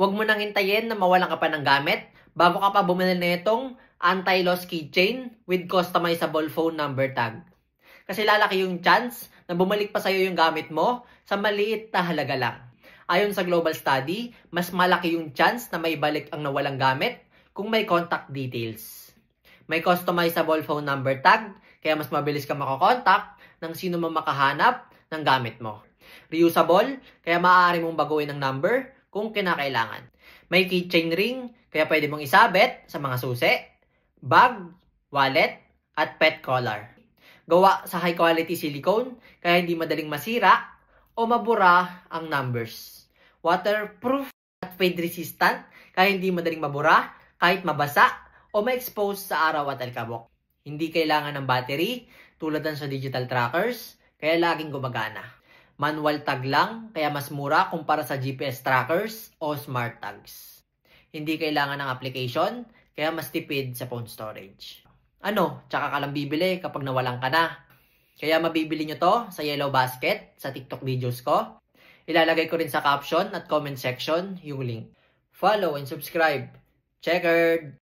Huwag mo nang hintayin na mawalan ka pa ng gamit bago ka pa bumili nitong anti-loss keychain with customizable phone number tag. Kasi lalaki yung chance na bumalik pa sa'yo yung gamit mo sa maliit na halaga lang. Ayon sa global study, mas malaki yung chance na may balik ang nawalang gamit kung may contact details. May customizable phone number tag, kaya mas mabilis ka makakontakt ng sino man makahanap ng gamit mo. Reusable, kaya maaari mong baguhin ang number kung kinakailangan. May keychain ring, kaya pwede mong isabit sa mga susi, bag, wallet, at pet collar. Gawa sa high quality silicone, kaya hindi madaling masira o mabura ang numbers. Waterproof at fade resistant, kaya hindi madaling mabura kahit mabasa o ma-expose sa araw at alikabok. Hindi kailangan ng battery tulad ng sa digital trackers, kaya laging gumagana. Manual tag lang, kaya mas mura kumpara sa GPS trackers o smart tags. Hindi kailangan ng application, kaya mas tipid sa phone storage. Tsaka ka lang bibili kapag nawalan ka na. Kaya mabibili nyo to sa Yellow Basket sa TikTok videos ko. Ilalagay ko rin sa caption at comment section yung link. Follow and subscribe. Checkered!